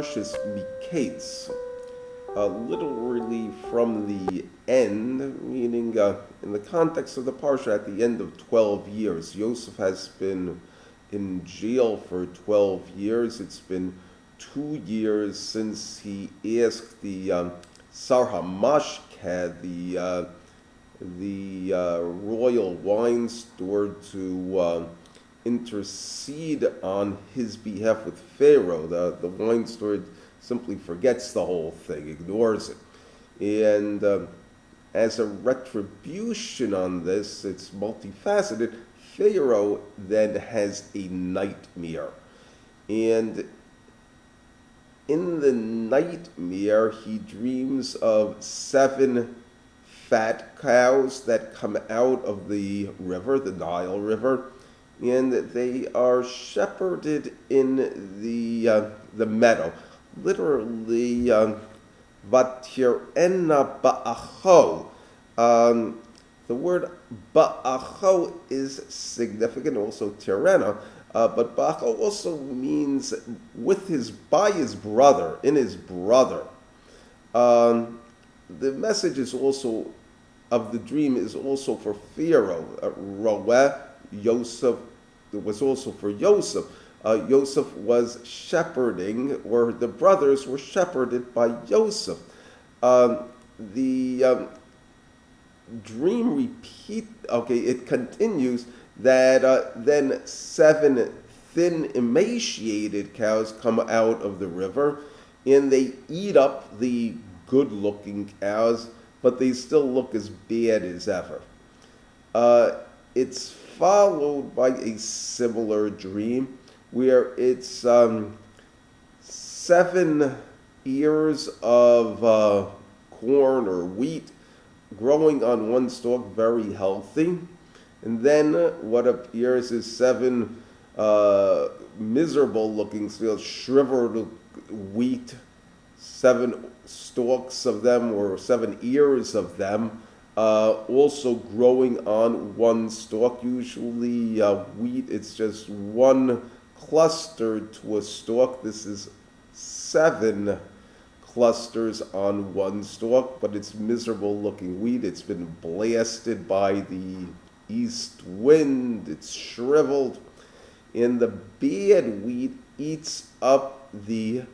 Parshas MeKayts, literally from the end, meaning in the context of the Parsha, at the end of 12 years. Yoseph has been in jail for 12 years. It's been 2 years since he asked the Sar HaMashkeh, the royal wine steward, to intercede on his behalf with Pharaoh. The wine steward simply forgets the whole thing, ignores it. And as a retribution on this, it's multifaceted. Pharaoh then has a nightmare. And in the nightmare, he dreams of 7 fat cows that come out of the river, the Nile River, and they are shepherded in the meadow. Literally, vatirena ba'acho. The word ba'acho is significant, also tirena, but ba'acho also means by his brother, in his brother. The message is also, of the dream, is also for Pharaoh. Roeh, Yoseph, it was also for Yoseph. Yoseph was shepherding, or the brothers were shepherded by Yoseph. The dream it continues that then 7 thin, emaciated cows come out of the river, and they eat up the good-looking cows, but they still look as bad as ever. It's followed by a similar dream where it's 7 ears of corn or wheat growing on one stalk, very healthy. And then what appears is 7 miserable-looking fields, shriveled wheat, 7 stalks of them, or 7 ears of them, also growing on one stalk. Usually wheat, it's just one cluster to a stalk. This is 7 clusters on one stalk, but it's miserable looking wheat. It's been blasted by the east wind. It's shriveled. And the bad wheat eats up the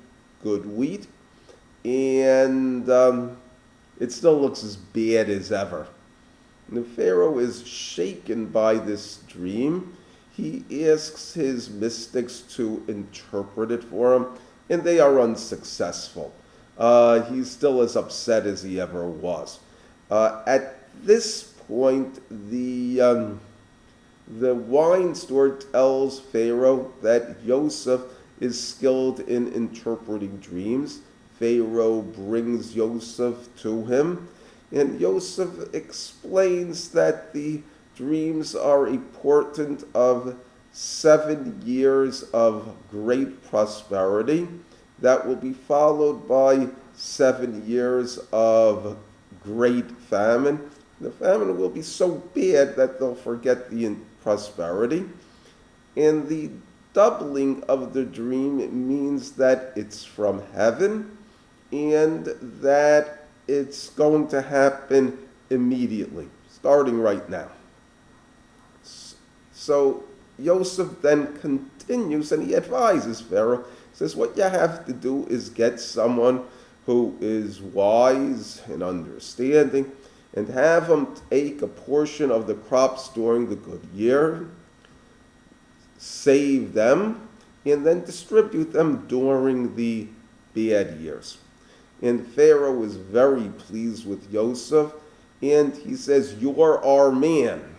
good wheat. And it still looks as bad as ever. And the Pharaoh is shaken by this dream. He asks his mystics to interpret it for him, and they are unsuccessful. He's still as upset as he ever was. At this point, the wine steward tells Pharaoh that Yoseph is skilled in interpreting dreams. Pharaoh brings Yoseph to him, and Yoseph explains that the dreams are a portent of 7 years of great prosperity that will be followed by 7 years of great famine. The famine will be so bad that they'll forget the prosperity. And the doubling of the dream means that it's from heaven and that it's going to happen immediately, starting right now. So Yoseph then continues, and he advises Pharaoh, says, what you have to do is get someone who is wise and understanding, and have them take a portion of the crops during the good year, save them, and then distribute them during the bad years. And Pharaoh is very pleased with Yoseph, and he says, you're our man.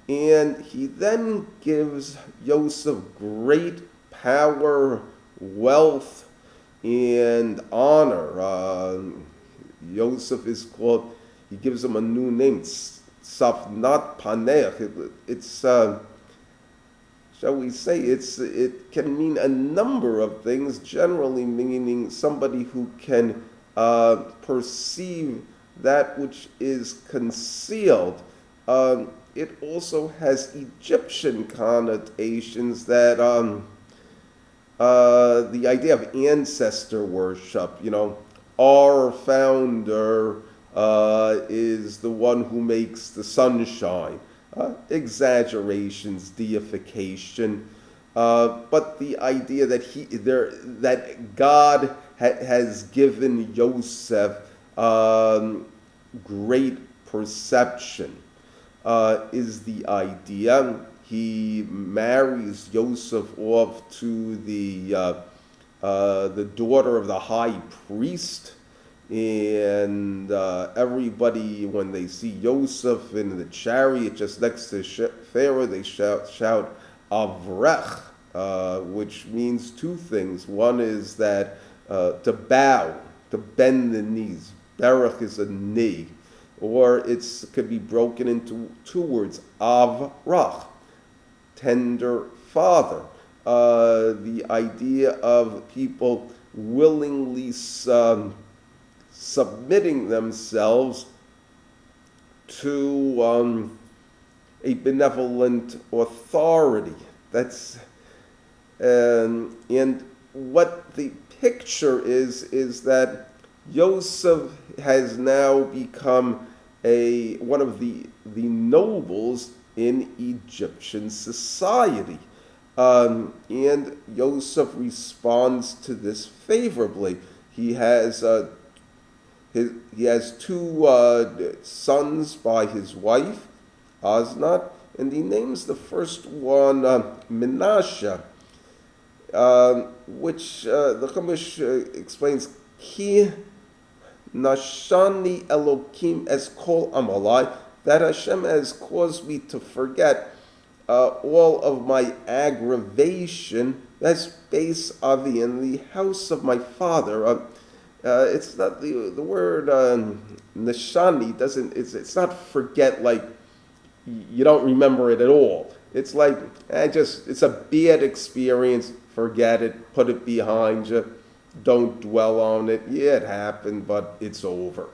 And he then gives Yoseph great power, wealth, and honor. Yoseph is called, he gives him a new name, Safnat Paneach. It's shall we say, it can mean a number of things, generally meaning somebody who can perceive that which is concealed. It also has Egyptian connotations that the idea of ancestor worship, our founder is the one who makes the sunshine. Exaggerations, deification, but the idea that God has given Yoseph great perception is the idea. He marries Yoseph off to the daughter of the high priest, and everybody, when they see Yoseph in the chariot just next to Pharaoh, they shout Avrech, which means two things. One is that to bow, to bend the knees. Berach is a knee, or it could be broken into two words, Avrach, tender father. The idea of people willingly submitting themselves to a benevolent authority. And what the picture is that Yosef has now become one of the nobles in Egyptian society. And Yosef responds to this favorably. He has two sons by his wife, Osnat, and he names the first one Menashe, which the Chumash explains, Ki Nashani Elokim es kol amalai, that Hashem has caused me to forget all of my aggravation. That's base avi, in the house of my father. It's not the word nashani doesn't. It's not forget like you don't remember it at all. It's like it's a bad experience. Forget it. Put it behind you. Don't dwell on it. Yeah, it happened, but it's over.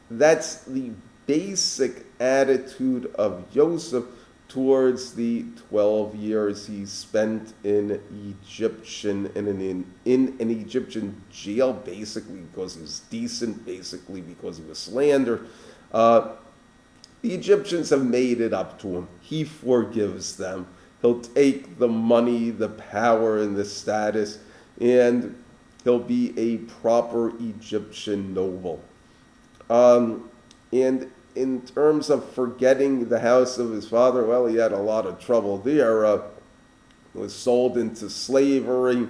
That's the basic attitude of Yosef towards the 12 years he spent in an Egyptian jail, basically because he was decent, basically because he was slandered. The Egyptians have made it up to him. He forgives them. He'll take the money, the power, and the status, and he'll be a proper Egyptian noble. And in terms of forgetting the house of his father, well, he had a lot of trouble there. He was sold into slavery,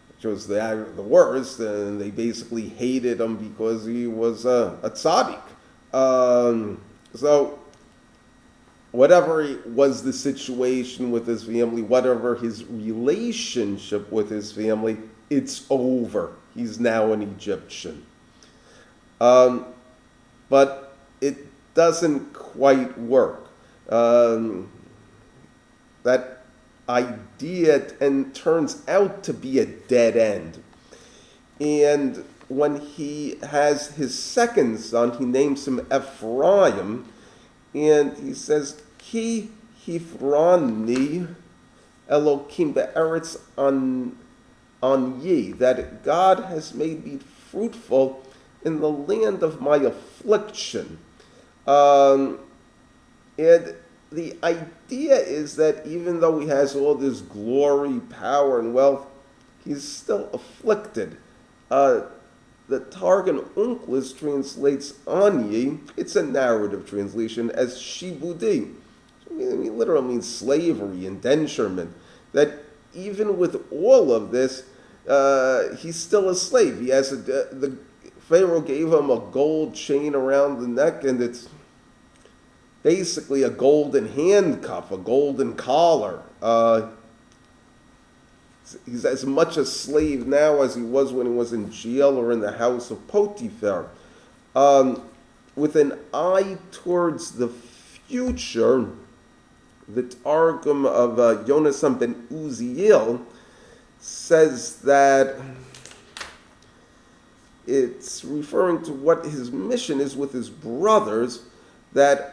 which was the worst, and they basically hated him because he was a tzaddik. So whatever was the situation with his family, whatever his relationship with his family, it's over. He's now an Egyptian. But it doesn't quite work. That idea turns out to be a dead end. And when he has his second son, he names him Ephraim, and he says, Ki hifrani Elokim be'eretz anyi, that God has made me fruitful in the land of my affliction. And the idea is that even though he has all this glory, power, and wealth, he's still afflicted. The Targum Onkelos translates Anyi, it's a narrative translation, as Shibudi. It literally means slavery, indenturement. That even with all of this, he's still a slave. He has the Pharaoh gave him a gold chain around the neck, and it's basically a golden handcuff, a golden collar. He's as much a slave now as he was when he was in jail or in the house of Potiphar. With an eye towards the future, the Targum of Yonasan ben Uziel says that it's referring to what his mission is with his brothers, that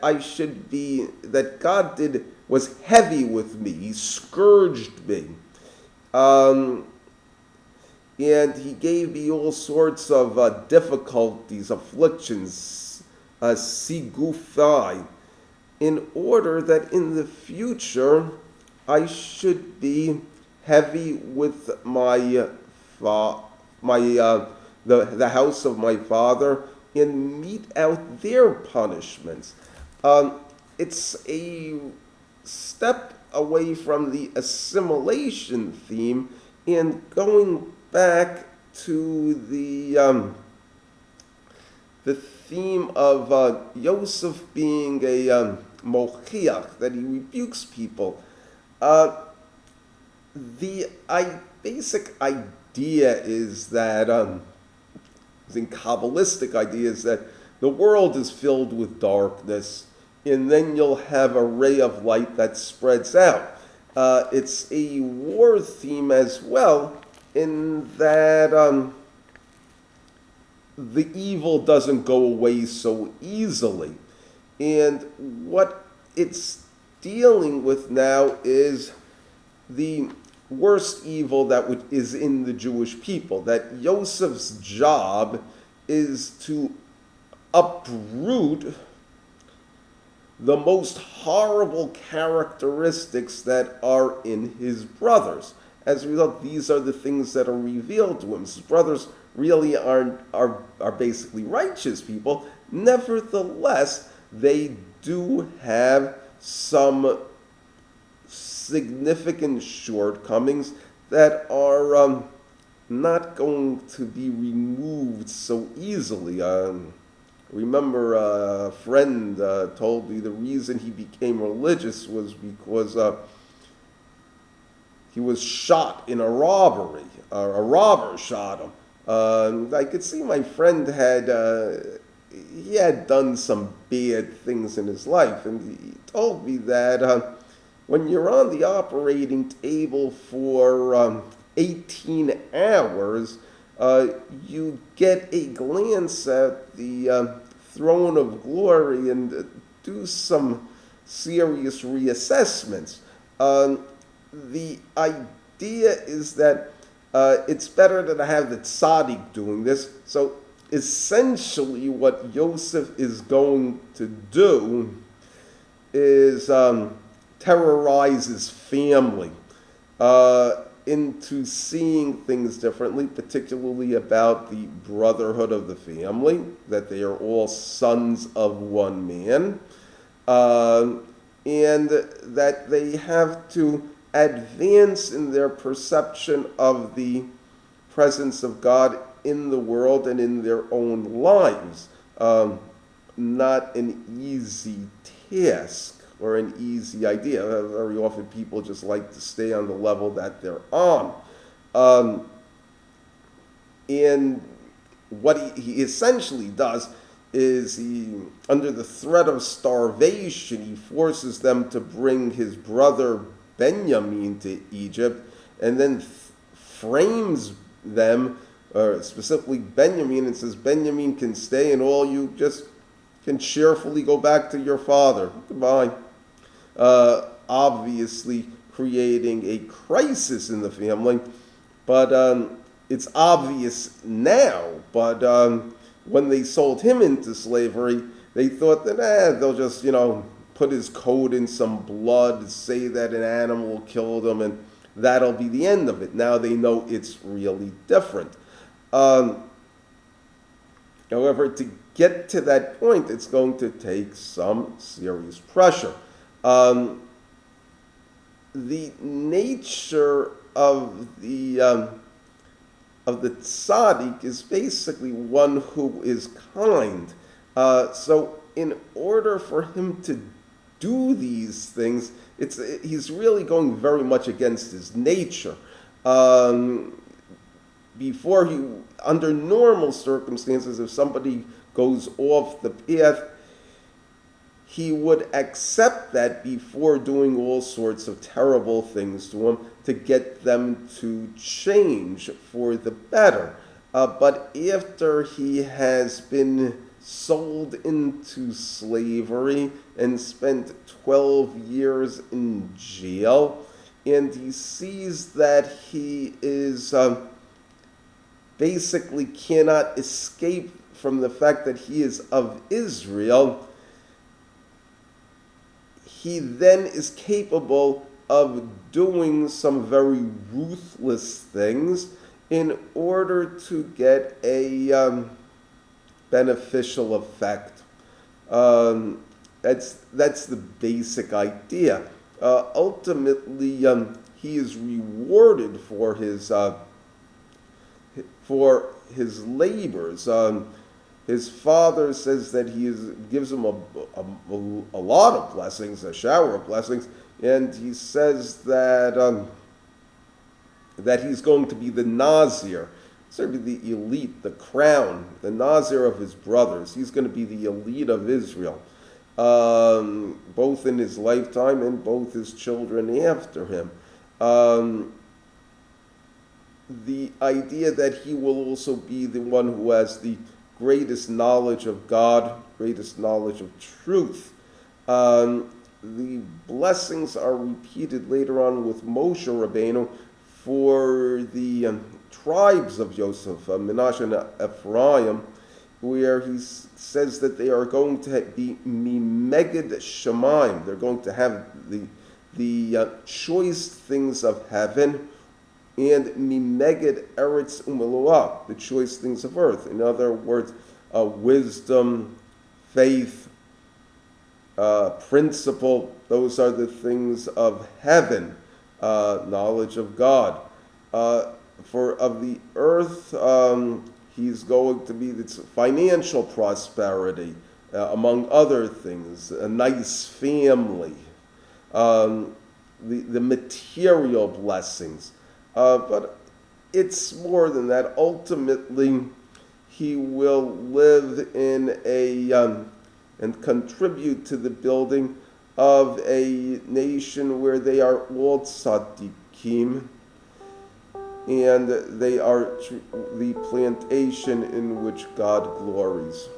God was heavy with me, he scourged me. Um, and he gave me all sorts of difficulties, afflictions, sigufai, in order that in the future I should be heavy with fa- my the house of my father and mete out their punishments. Um, it's a step away from the assimilation theme and going back to the theme of Yoseph being a mochiach, that he rebukes people. Uh, the basic idea is that, in Kabbalistic ideas, that the world is filled with darkness, and then you'll have a ray of light that spreads out. It's a war theme as well, in that the evil doesn't go away so easily. And what it's dealing with now is the worst evil that is in the Jewish people. That Joseph's job is to uproot the most horrible characteristics that are in his brothers. As a result, these are the things that are revealed to him. His brothers really are basically righteous people. Nevertheless, they do have some significant shortcomings that are not going to be removed so easily. Remember, a friend told me the reason he became religious was because he was shot in a robbery. A robber shot him. I could see my friend he had done some bad things in his life, and he told me that when you're on the operating table for 18 hours, you get a glance at the throne of glory and do some serious reassessments. The idea is that it's better to have the tzaddik doing this. So essentially what Yosef is going to do is terrorize his family into seeing things differently, particularly about the brotherhood of the family, that they are all sons of one man, and that they have to advance in their perception of the presence of God in the world and in their own lives. Not an easy task or an easy idea. Very often people just like to stay on the level that they're on. And what he essentially does is under the threat of starvation, he forces them to bring his brother Benjamin to Egypt, and then frames them, specifically Benjamin, and says Benjamin can stay and all you just can cheerfully go back to your father. Goodbye. Obviously creating a crisis in the family, but it's obvious now. But when they sold him into slavery, they thought that they'll just, put his coat in some blood, say that an animal killed him, and that'll be the end of it. Now they know it's really different. However, to get to that point, it's going to take some serious pressure. The nature of the tzaddik is basically one who is kind. So in order for him to do these things, he's really going very much against his nature. Under normal circumstances, if somebody goes off the path, he would accept that before doing all sorts of terrible things to him to get them to change for the better. But after he has been sold into slavery and spent 12 years in jail, and he sees that he is basically cannot escape from the fact that he is of Israel, he then is capable of doing some very ruthless things in order to get a beneficial effect. That's the basic idea. Ultimately, he is rewarded for his labors. His father says that gives him a lot of blessings, a shower of blessings, and he says that that he's going to be the Nazir, sort of the elite, the crown, the Nazir of his brothers. He's going to be the elite of Israel, both in his lifetime and both his children after him. The idea that he will also be the one who has the greatest knowledge of God, greatest knowledge of truth. The blessings are repeated later on with Moshe Rabbeinu for the tribes of Yoseph, Menashe and Ephraim, where he says that they are going to be mimeged Shemaim. They're going to have the choice things of heaven, and mimeged Eretz Umeluah, the choice things of earth. In other words, wisdom, faith, principle, those are the things of heaven, knowledge of God. For of the earth, he's going to be its financial prosperity, among other things, a nice family, the material blessings. But it's more than that. Ultimately, he will live in and contribute to the building of a nation where they are all tzaddikim, and they are the plantation in which God glories.